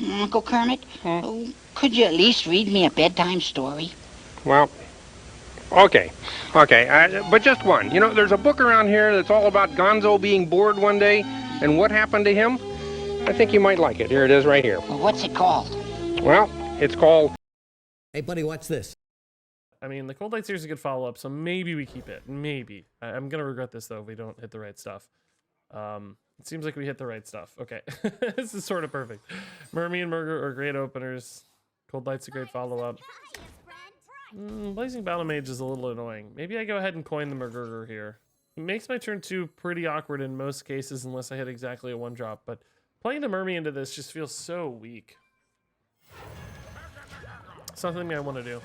Uncle Kermit, could you at least read me a bedtime story? Well, okay, but just one. You know, there's a book around here that's all about Gonzo being bored one day and what happened to him. I think you might like it. Here it is right here. Well, what's it called? Well, it's called... Hey, buddy, watch this. I mean, the Cold Light series is a good follow-up, so maybe we keep it. Maybe. I'm going to regret this, though, if we don't hit the right stuff. It seems like we hit the right stuff. Okay. This is sort of perfect. Mermy and Murger are great openers. Cold Light's a great follow-up. Blazing Battle Mage is a little annoying. Maybe I go ahead and coin the Murger here. It makes my turn 2 pretty awkward in most cases unless I hit exactly a 1-drop, but playing the Mermy into this just feels so weak. Something I want to do.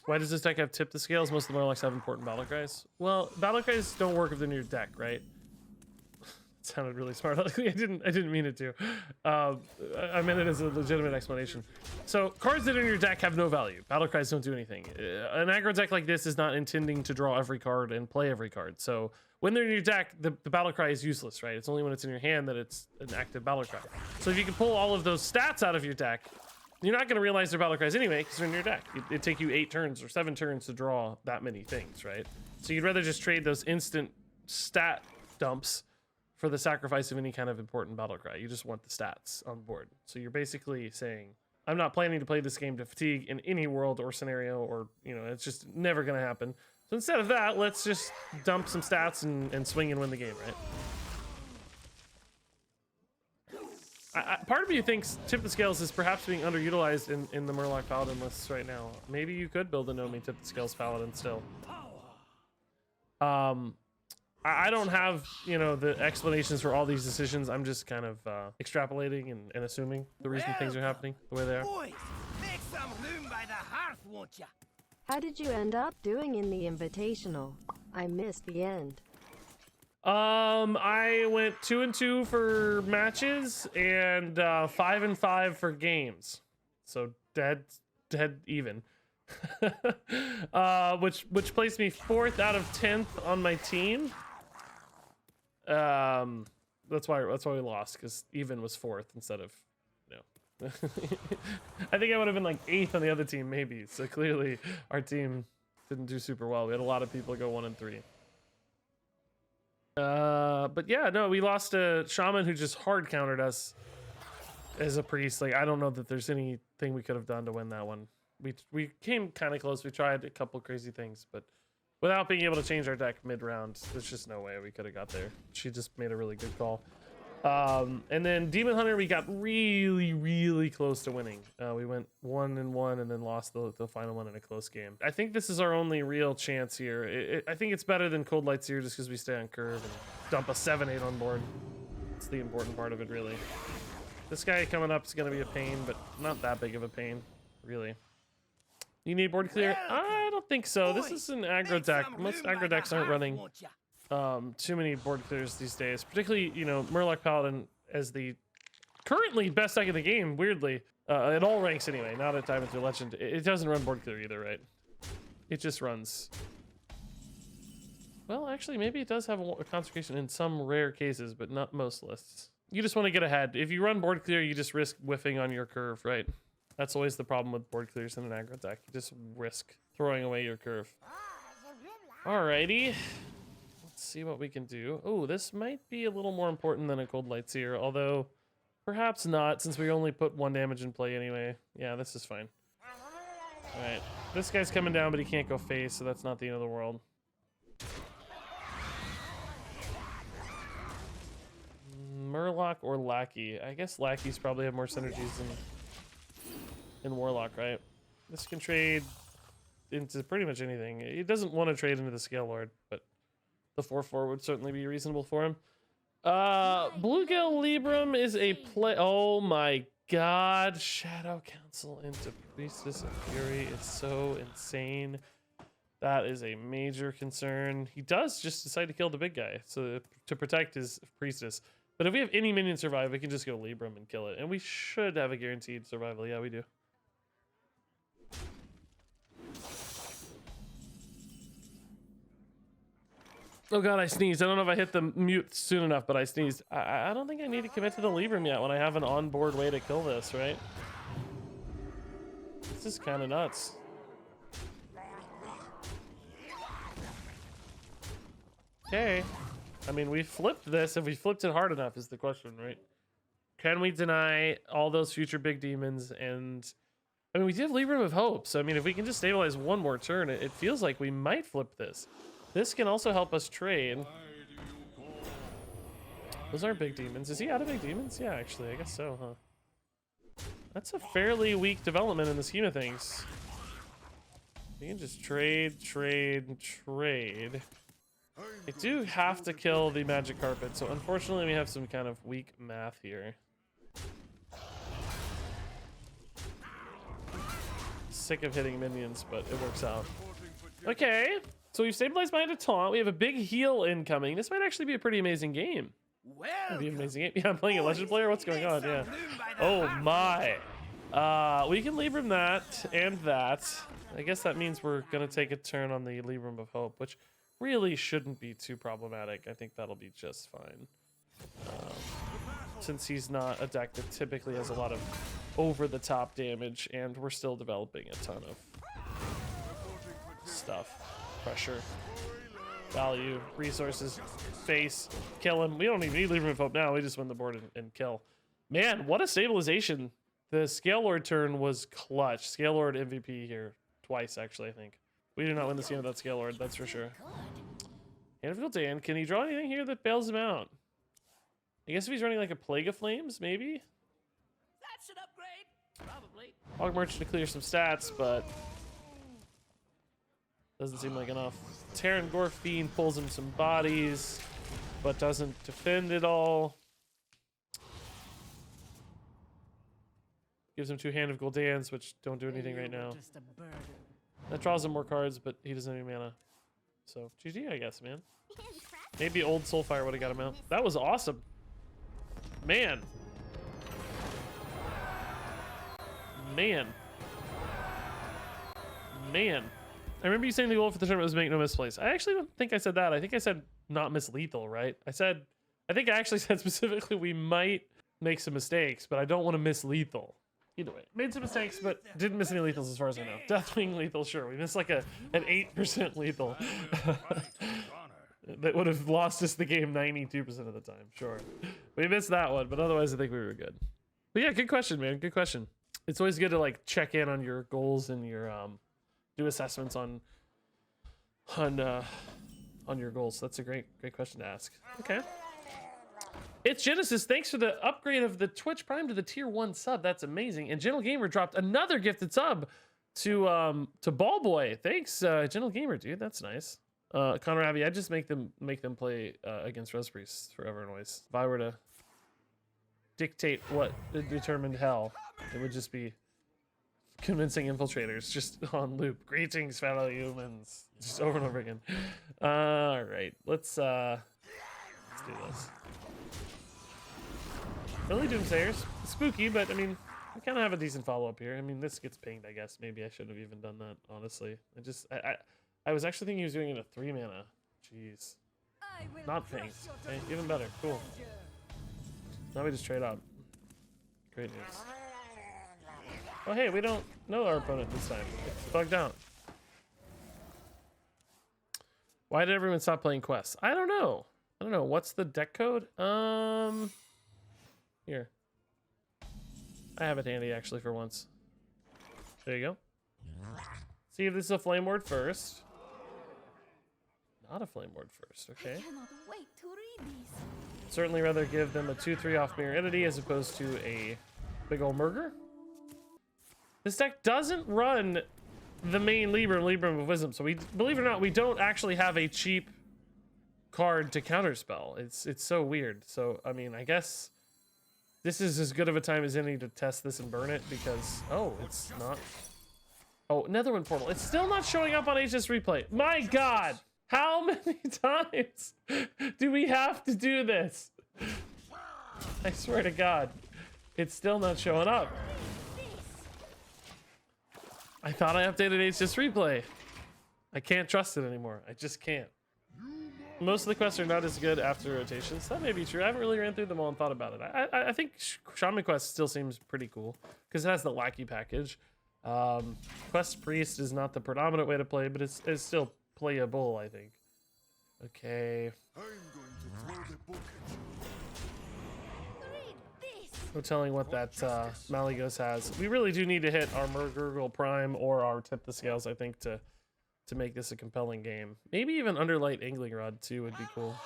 Why does this deck have tip the scales? Most of the Murlocs have important battle cries. Well, battle cries don't work if they're in your deck, right? It sounded really smart. I didn't mean it to. I meant it as a legitimate explanation. So cards that are in your deck have no value. Battle cries don't do anything. An aggro deck like this is not intending to draw every card and play every card. So when they're in your deck, the battle cry is useless, right? It's only when it's in your hand that it's an active battle cry. So if you can pull all of those stats out of your deck, you're not going to realize they're battle cries anyway because they're in your deck. It'd take you 8 turns or 7 turns to draw that many things, right? So you'd rather just trade those instant stat dumps for the sacrifice of any kind of important battle cry. You just want the stats on board. So you're basically saying, I'm not planning to play this game to fatigue in any world or scenario, or, you know, it's just never going to happen. So instead of that, let's just dump some stats and swing and win the game, right? Part of me thinks Tip the Scales is perhaps being underutilized in the Murloc Paladin lists right now. Maybe you could build a Nomi Tip the Scales Paladin still. I don't have, you know, the explanations for all these decisions. I'm just kind of extrapolating and assuming the reason things are happening the way they are. Boys, make some room by the hearth, won't ya? How did you end up doing in the Invitational? I missed the end. I went 2-2 for matches and 5-5 for games, so dead even. Which placed me 4th out of 10th on my team. That's why we lost, because even was 4th instead of, no. I think I would have been like 8th on the other team maybe. So clearly our team didn't do super well. We had a lot of people go 1-3. But yeah, no, we lost a shaman who just hard countered us as a priest. Like, I don't know that there's anything we could have done to win that one. We came kind of close. We tried a couple crazy things, but without being able to change our deck mid-round, there's just no way we could have got there. She just made a really good call. And then Demon Hunter, we got really close to winning. We went 1-1 and then lost the final one in a close game. I think this is our only real chance here. I think it's better than Cold Light Seer just because we stay on curve and dump a 7-8 on board. It's the important part of it, really. This guy coming up is going to be a pain, but not that big of a pain, really. You need board clear? I don't think so. This is an aggro deck. Most aggro decks aren't running too many board clears these days, particularly, you know, Murloc Paladin as the currently best deck in the game, weirdly, at all ranks anyway, not at Diamond through Legend. It doesn't run board clear either, right? It just runs. Well, actually, maybe it does have a consecration in some rare cases, but not most lists. You just want to get ahead. If you run board clear, you just risk whiffing on your curve, right? That's always the problem with board clears in an aggro deck. You just risk throwing away your curve. Alrighty. Let's see what we can do. Oh, this might be a little more important than a Cold Light Seer, although perhaps not, since we only put 1 damage in play anyway. Yeah, this is fine. Alright. This guy's coming down, but he can't go face, so that's not the end of the world. Murloc or Lackey? I guess Lackeys probably have more synergies in Warlock, right? This can trade into pretty much anything. He doesn't want to trade into the Scale Lord, but the 4/4 would certainly be reasonable for him. Bluegill Libram is a play. Oh my god. Shadow Council into Priestess of Fury is so insane. That is a major concern. He does just decide to kill the big guy so to protect his Priestess. But if we have any minion survive, we can just go Libram and kill it. And we should have a guaranteed survival. Yeah, we do. Oh god, I sneezed. I don't know if I hit the mute soon enough, but I sneezed. I don't think I need to commit to the Libram yet when I have an onboard way to kill this, right? This is kind of nuts. Okay. I mean, we flipped this. If we flipped it hard enough is the question, right? Can we deny all those future big demons? And I mean, we do have Libram of Hope. So, I mean, if we can just stabilize one more turn, it feels like we might flip this. This can also help us trade. Those aren't big demons. Is he out of big demons? Yeah, actually, I guess so, huh? That's a fairly weak development in the scheme of things. We can just trade, trade, trade. I do have to kill the magic carpet, so unfortunately we have some kind of weak math here. Sick of hitting minions, but it works out. Okay, so we've stabilized by a taunt. We have a big heal incoming. This might actually be a pretty amazing game. It'd be an amazing game. Yeah, I'm playing a legend player. What's going on? Yeah. Oh my. We can Libram that and that. I guess that means we're gonna take a turn on the Libram of Hope, which really shouldn't be too problematic. I think that'll be just fine. Since he's not a deck that typically has a lot of over-the-top damage, and we're still developing a ton of stuff. Pressure, value, resources, face, kill him. We don't even need Libram of Hope now. We just win the board and kill. Man, what a stabilization. The Scale Lord turn was clutch. Scale Lord MVP here. Twice, actually, I think. We do not win this game without Scale Lord, that's for sure. Hand of Gul'dan, can he draw anything here that bails him out? I guess if he's running like a Plague of Flames, maybe? That should upgrade. Probably. Hog Merchant to clear some stats, but doesn't seem like enough. Terran Gorfiend pulls him some bodies, but doesn't defend it all. Gives him 2 Hand of Gul'dans, which don't do anything right now. Just a burden. That draws him more cards, but he doesn't have any mana. So, GG, I guess, man. Maybe old Soulfire would have got him out. That was awesome. Man. Man. Man. I remember you saying the goal for the tournament was make no misplays. I actually don't think I said that. I think I said not miss lethal, right? I think I actually said specifically we might make some mistakes, but I don't want to miss lethal. Either way, made some mistakes, but didn't miss any lethals as far as I know. Deathwing lethal, sure. We missed like an 8% lethal. That would have lost us the game 92% of the time, sure. We missed that one, but otherwise I think we were good. But yeah, good question, man. Good question. It's always good to like check in on your goals and your do assessments on your goals. That's a great question to ask. Okay. It's Genesis. Thanks for the upgrade of the Twitch Prime to the tier 1 sub. That's amazing. And Gentle Gamer dropped another gifted sub to Ball Boy. Thanks, Gentle Gamer, dude. That's nice. Connor Abbey, I just make them play against Res Priests forever and always. If I were to dictate what determined hell, it would just be convincing infiltrators just on loop. Greetings, fellow humans. Just over and over again. All right, let's do this. Early Doomsayers. Spooky, but I mean, we kind of have a decent follow-up here. I mean, this gets pinged, I guess. Maybe I shouldn't have even done that, honestly. I was actually thinking he was doing it a 3 mana. Jeez. Not pinged. Okay, even better. Cool. Now we just trade up. Great news. Oh, hey, we don't know our opponent this time. It's bugged out. Why did everyone stop playing quests? I don't know. What's the deck code? Here. I have it handy, actually, for once. There you go. See if this is a Flame Ward first. Not a Flame Ward first, okay. I cannot wait to read these. Certainly rather give them a 2/3 off Mirror Entity as opposed to a big ol' Murger. This deck doesn't run the main Libram of Wisdom, so we, believe it or not, we don't actually have a cheap card to counterspell. It's so weird. So, I mean, I guess this is as good of a time as any to test this and burn it because, oh, it's not. Oh, Netherwind Portal. It's still not showing up on HS Replay. My God, how many times do we have to do this? I swear to God, it's still not showing up. I thought I updated HS Replay. I can't trust it anymore. I just can't. Most of the quests are not as good after rotations. That may be true. I haven't really ran through them all and thought about it. I think Shaman Quest still seems pretty cool because it has the lackey package. Quest Priest is not the predominant way to play, but it's still playable, I think. Okay. No telling what that Malygos has. We really do need to hit our Murgurgle Prime or our Tip the Scales, I think, to make this a compelling game. Maybe even Underlight Angling Rod too would be cool.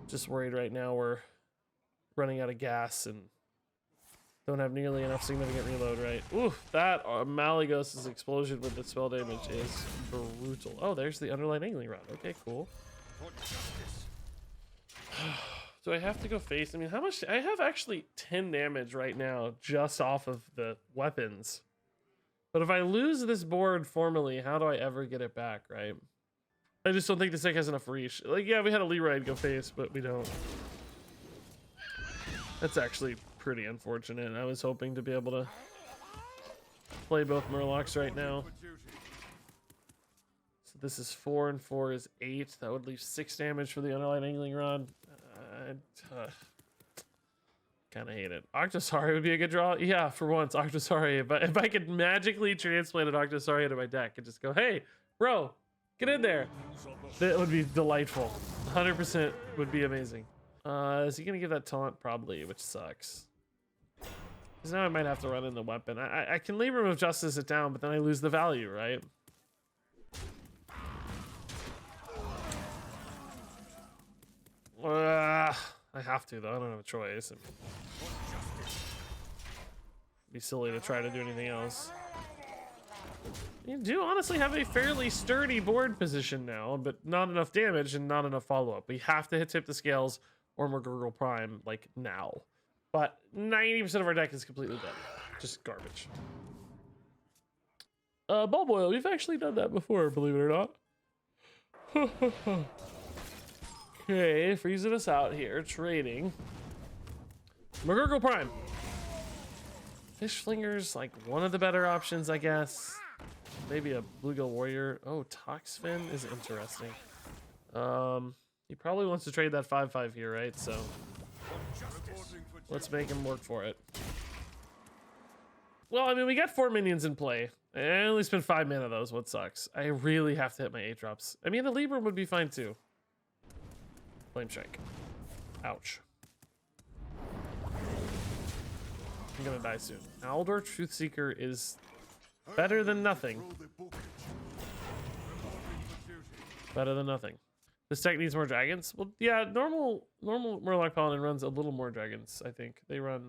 Just worried right now we're running out of gas and don't have nearly enough significant reload, right? Oof, that Malygos' explosion with the spell damage is brutal. Oh, there's the Underlight Angling Rod. Okay, cool. Do I have to go face? I mean, how much? I have actually 10 damage right now just off of the weapons. But if I lose this board formally, how do I ever get it back, right? I just don't think this deck has enough reach. Like, yeah, we had a Leroy go face, but we don't. That's actually pretty unfortunate. I was hoping to be able to play both Murlocs right now. So this is 4 and 4 is 8. That would leave 6 damage for the Underlight Angling Rod. Kind of hate it. Octosari would be a good draw. Yeah, for once, Octosari. But if I could magically transplant an Octosari into my deck and just go, hey, bro, get in there. That would be delightful. 100% would be amazing. Is he going to give that taunt? Probably, which sucks. Because now I might have to run in the weapon. I can Libram of Justice it down, but then I lose the value, right? I have to, though. I don't have a choice. It'd be silly to try to do anything else. You do honestly have a fairly sturdy board position now, but not enough damage and not enough follow-up. We have to hit Tip the Scales or Murgurgle Prime, like, now. But 90% of our deck is completely dead. Just garbage. Bulb Oil. We've actually done that before, believe it or not. Okay, freezing us out here. Trading. Murgurgle Prime. Fish Flinger's like one of the better options, I guess. Maybe a Bluegill Warrior. Oh, Toxfin is interesting. He probably wants to trade that 5/5 here, right? So let's make him work for it. Well, I mean, we got 4 minions in play. I only spent 5 mana, though, is what sucks. I really have to hit my 8 drops. I mean, the Libram would be fine, too. Flame Strike. Ouch. I'm gonna die soon. Aldor Truthseeker is better than nothing. Better than nothing. This deck needs more dragons. Well, yeah, normal Murloc Paladin runs a little more dragons, I think. They run,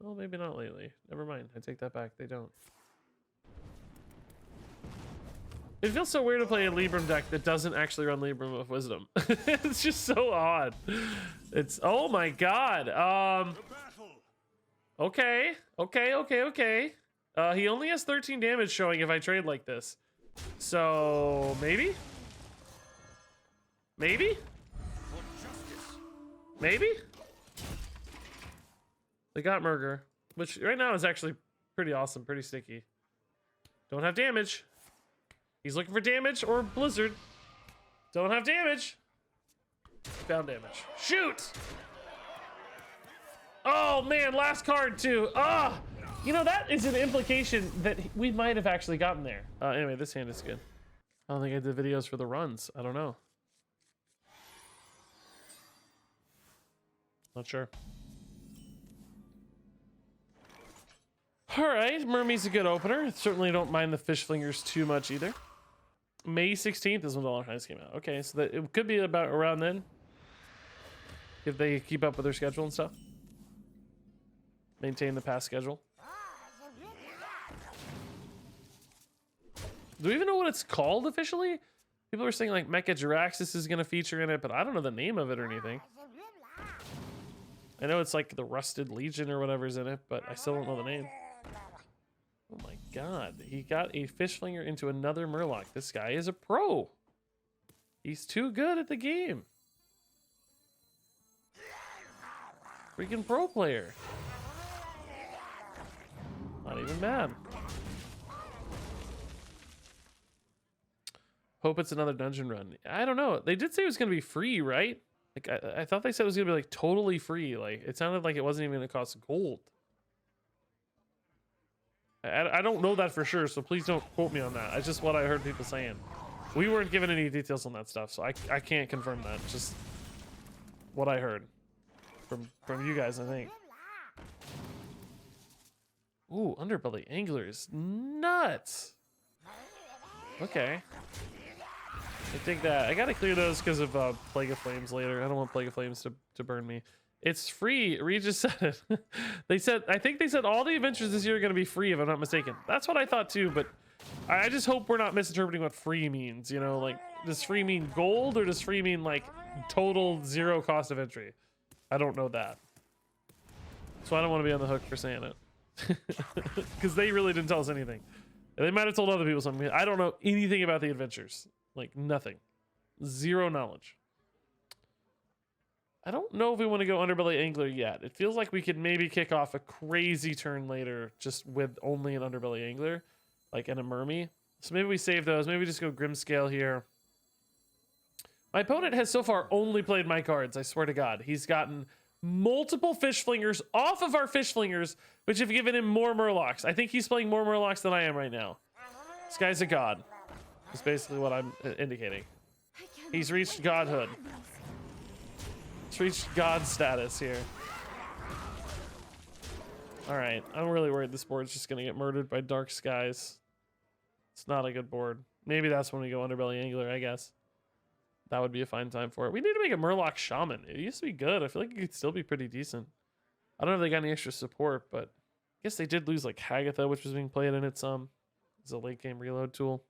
well, maybe not lately. Never mind. I take that back. They don't. It feels so weird to play a Libram deck that doesn't actually run Libram of Wisdom. It's just so odd. It's, oh my god. Okay. He only has 13 damage showing if I trade like this. So, maybe? Maybe? Maybe? They got Murgur, which right now is actually pretty awesome, pretty sticky. Don't have damage. He's looking for damage or Blizzard. Don't have damage. Found damage. Shoot! Oh man, last card too. Ah! You know, that is an implication that we might have actually gotten there. Anyway, this hand is good. I don't think I did videos for the runs. I don't know. Not sure. All right, Mermie's a good opener. Certainly don't mind the Fish Flingers too much either. May 16th is when Dollar Highs came out. Okay, so that it could be about around then. If they keep up with their schedule and stuff. Maintain the past schedule. Do we even know what it's called officially? People are saying like Mecha Jiraxis is going to feature in it, but I don't know the name of it or anything. I know it's like the Rusted Legion or whatever's in it, but I still don't know the name. Oh my god, he got a Fish Flinger into another Murloc. This guy is a pro. He's too good at the game. Freaking pro player. Not even mad. Hope it's another dungeon run. I don't know. They did say it was gonna be free, right? Like I thought they said it was gonna be like totally free. Like it sounded like it wasn't even gonna cost gold. I don't know that for sure, so please don't quote me on that. It's just what I heard people saying. We weren't given any details on that stuff, so I can't confirm that. Just what I heard from you guys, I think. Ooh, underbelly angler is nuts. Okay. I think that I gotta clear those because of Plague of Flames later. I don't want Plague of Flames to burn me. It's free. Regis said it. They said, I think they said all the adventures this year are going to be free, if I'm not mistaken. That's what I thought too, but I just hope we're not misinterpreting what free means. You know, like, does free mean gold or does free mean like total zero cost of entry? I don't know that. So I don't want to be on the hook for saying it. Because they really didn't tell us anything. They might have told other people something. I don't know anything about the adventures. Like, nothing. Zero knowledge. I don't know if we want to go Underbelly Angler yet. It feels like we could maybe kick off a crazy turn later just with only an Underbelly Angler, like an Mermy. So maybe we save those. Maybe we just go Grimscale here. My opponent has so far only played my cards, I swear to God. He's gotten multiple Fish Flingers off of our Fish Flingers, which have given him more Murlocs. I think he's playing more Murlocs than I am right now. This guy's a god. That's basically what I'm indicating. He's reached godhood. It's reached god status here. Alright, I'm really worried this board's just gonna get murdered by Dark Skies. It's not a good board. Maybe that's when we go Underbelly Angler, I guess. That would be a fine time for it. We need to make a Murloc Shaman. It used to be good. I feel like it could still be pretty decent. I don't know if they got any extra support, but I guess they did lose like Hagatha, which was being played in it some. It's a late game reload tool.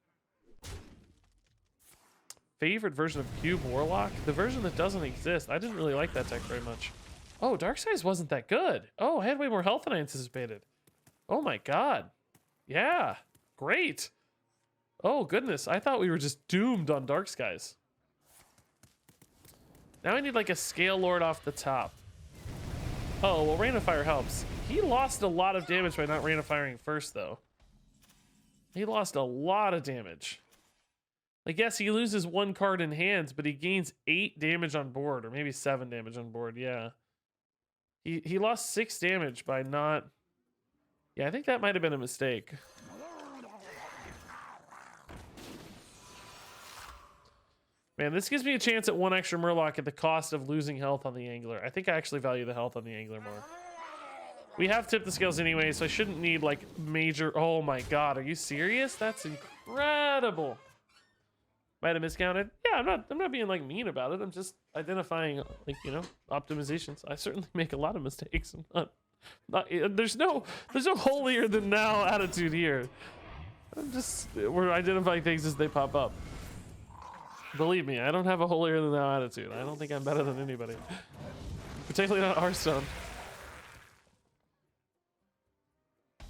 Favorite version of Cube Warlock? The version that doesn't exist. I didn't really like that deck very much. Oh, Dark Skies wasn't that good. Oh, I had way more health than I anticipated. Oh my god. Yeah, great. Oh goodness, I thought we were just doomed on Dark Skies. Now I need like a Scale Lord off the top. Oh, well, Rain of Fire helps. He lost a lot of damage by not Rain of Firing first, though. He lost a lot of damage. Like, yes, he loses one card in hands, but he gains 8 damage on board, or maybe 7 damage on board, yeah. He lost 6 damage by not... Yeah, I think that might have been a mistake. Man, this gives me a chance at 1 extra Murloc at the cost of losing health on the Angler. I think I actually value the health on the Angler more. We have tipped the scales anyway, so I shouldn't need, like, major... Oh my god, are you serious? That's incredible. Might have miscounted. Yeah, I'm not being like mean about it. I'm just identifying, like, you know, optimizations. I certainly make a lot of mistakes. I'm not there's no holier than thou attitude here. We're identifying things as they pop up. Believe me, I don't have a holier than thou attitude. I don't think I'm better than anybody. Particularly not Hearthstone.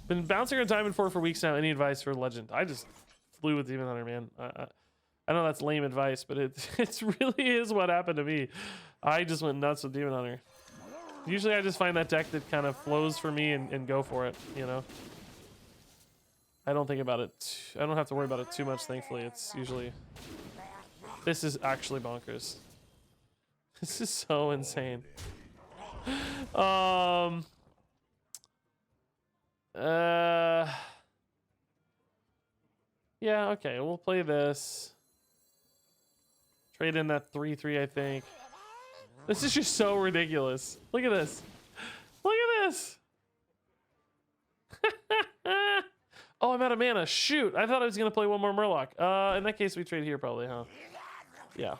Been bouncing on Diamond 4 for weeks now. Any advice for Legend? I just flew with Demon Hunter, man. I know that's lame advice, but it really is what happened to me. I just went nuts with Demon Hunter. Usually I just find that deck that kind of flows for me and go for it, you know? I don't think about it. I don't have to worry about it too much, thankfully. It's usually... This is actually bonkers. This is so insane. Yeah, okay, we'll play this. Trade in that 3/3, I think. This is just so ridiculous. Look at this. Look at this. Oh, I'm out of mana. Shoot. I thought I was going to play one more Murloc. In that case, we trade here probably, huh? Yeah.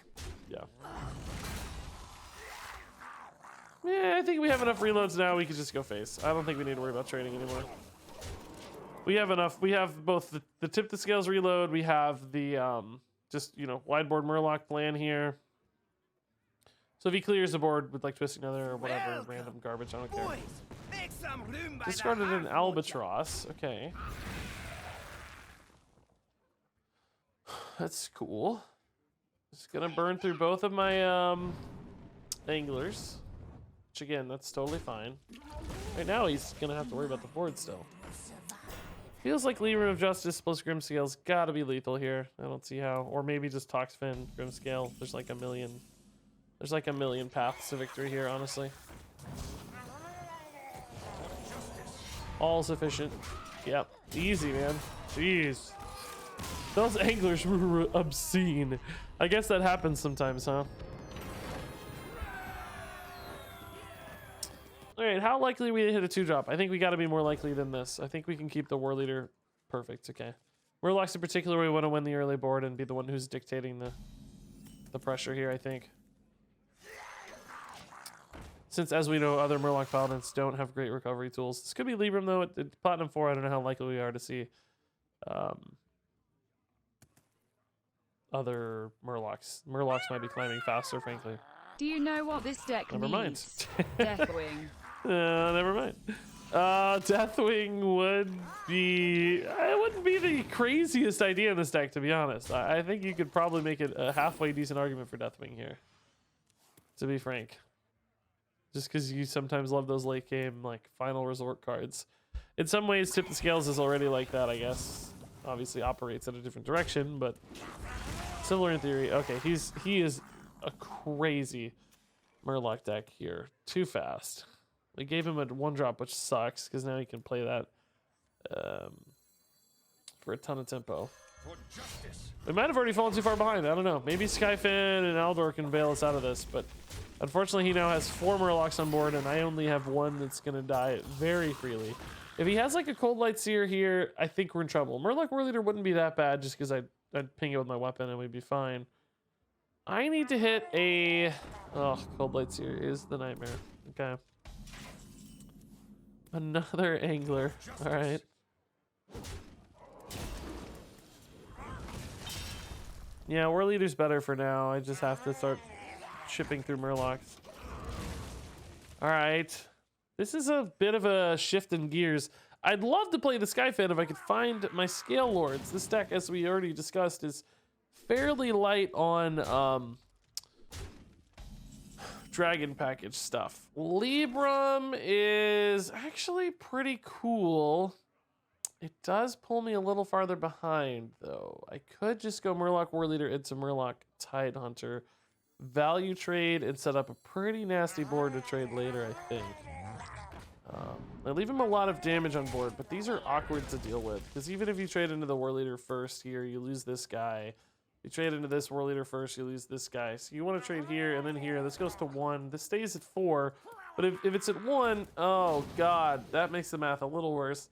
Yeah. Yeah, I think we have enough reloads now. We could just go face. I don't think we need to worry about trading anymore. We have enough. We have both the tip the scales reload. We have the just, you know, wide board Murloc plan here. So if he clears the board with like Twisting Nether or whatever random garbage, I don't care. Discarded an Albatross. Okay. That's cool. Just gonna burn through both of my anglers. Which again, that's totally fine. Right now he's gonna have to worry about the board still. Feels like Libram of Justice plus Grimscale's gotta be lethal here. I don't see how. Or maybe just Toxfin, Grimscale. There's like a million. There's like a million paths to victory here, honestly. All sufficient. Yep. Easy, man. Jeez. Those anglers were obscene. I guess that happens sometimes, huh? Alright, how likely we hit a 2-drop? I think we gotta be more likely than this. I think we can keep the War Leader perfect, okay. Murlocs in particular, we want to win the early board and be the one who's dictating the pressure here, I think. Since, as we know, other Murloc Paladins don't have great recovery tools. This could be Libram, though. At Platinum 4, I don't know how likely we are to see other Murlocs. Murlocs might be climbing faster, frankly. Do you know what this deck Never needs? mind. Deathwing. Never mind. Deathwing would be... It wouldn't be the craziest idea in this deck, to be honest. I think you could probably make it a halfway decent argument for Deathwing here. To be frank. Just because you sometimes love those late game, like, final resort cards. In some ways, Tip the Scales is already like that, I guess. Obviously operates in a different direction, but similar in theory. Okay, he is a crazy Murloc deck here. Too fast. We gave him a 1-drop, which sucks, because now he can play that for a ton of tempo. We might have already fallen too far behind. I don't know. Maybe Skyfin and Aldor can bail us out of this, but unfortunately he now has 4 Murlocs on board, and I only have 1 that's going to die very freely. If he has like a Cold Light Seer here, I think we're in trouble. Murloc War Leader wouldn't be that bad just because I'd ping it with my weapon and we'd be fine. I need to hit a... Oh, Cold Light Seer is the nightmare. Okay. Another Angler. Alright. Yeah, War Leader's better for now. I just have to start shipping through Murlocs. Alright. This is a bit of a shift in gears. I'd love to play the Skyfan if I could find my Scale Lords. This deck, as we already discussed, is fairly light on Dragon Package stuff. Libram is actually pretty cool. It does pull me a little farther behind, though. I could just go Murloc War Leader into Murloc Tide Hunter, value trade, and set up a pretty nasty board to trade later, I think. I leave him a lot of damage on board, but these are awkward to deal with, because even if you trade into the War Leader first here, you lose this guy. You trade into this War Leader first, you lose this guy. So you want to trade here and then here. This goes to 1. This stays at 4. But if it's at 1, oh god, that makes the math a little worse.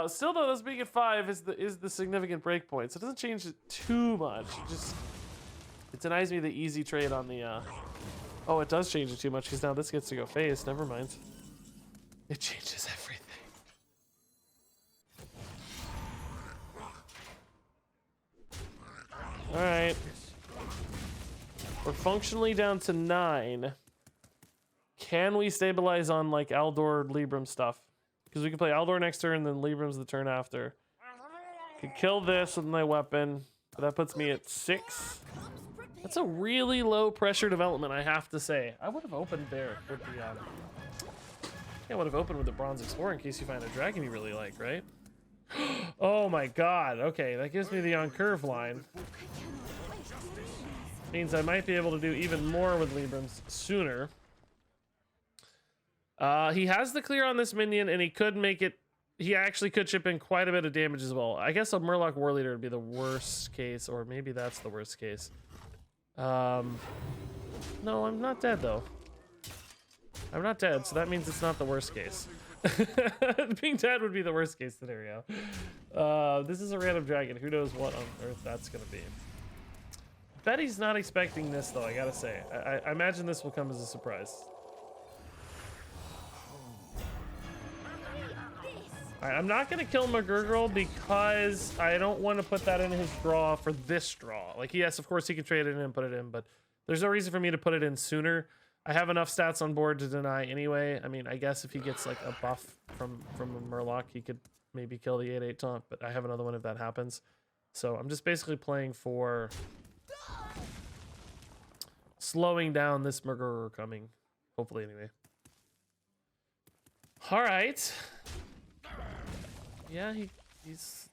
Still though, this being at 5 is the significant break point. So it doesn't change it too much. It denies me the easy trade on the oh, it does change it too much because now this gets to go phase. Never mind. It changes everything. Alright. We're functionally down to 9. Can we stabilize on like Aldor Libram stuff? Because we can play Aldor next turn, then Libram's the turn after. Could kill this with my weapon. But that puts me at 6. That's a really low pressure development, I have to say. I would have opened there with the I would have opened with the Bronze Explorer in case you find a dragon you really like, right? Oh my god, okay, that gives me the on-curve line. Means I might be able to do even more with Librams sooner. He has the clear on this minion, and he could make it... He actually could chip in quite a bit of damage as well. I guess a Murloc War Leader would be the worst case, or maybe that's the worst case. No, I'm not dead, though. I'm not dead, so that means it's not the worst case. Being dead would be the worst case scenario. This is a random dragon. Who knows what on earth that's going to be. Bet he's not expecting this, though, I gotta say. I imagine this will come as a surprise. Alright, I'm not going to kill McGurgle because I don't want to put that in his draw for this draw. Like, yes, of course he can trade it in and put it in, but there's no reason for me to put it in sooner. I have enough stats on board to deny anyway. I mean, I guess if he gets like a buff from a Murloc, he could maybe kill the 8/8 taunt, but I have another one if that happens. So I'm just basically playing for slowing down this McGurgle coming. Hopefully, anyway. All right. Yeah, he He's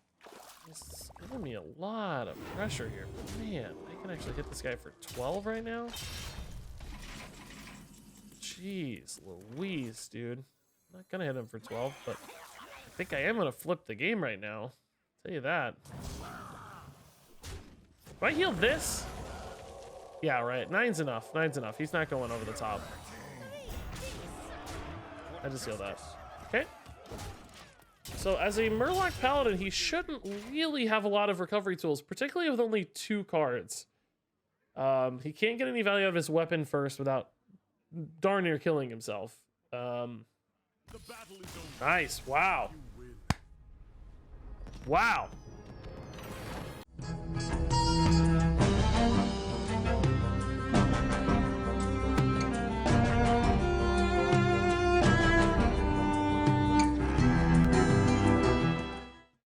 giving me a lot of pressure here. But man, I can actually hit this guy for 12 right now. Jeez Louise, dude. I'm not gonna hit him for 12, but I think I am gonna flip the game right now. I'll tell you that. Do I heal this? Yeah, right. 9's enough. 9's enough. He's not going over the top. I just healed that. Okay. So as a Murloc Paladin, he shouldn't really have a lot of recovery tools, particularly with only 2 cards. He can't get any value out of his weapon first without darn near killing himself. Nice. Wow. Wow.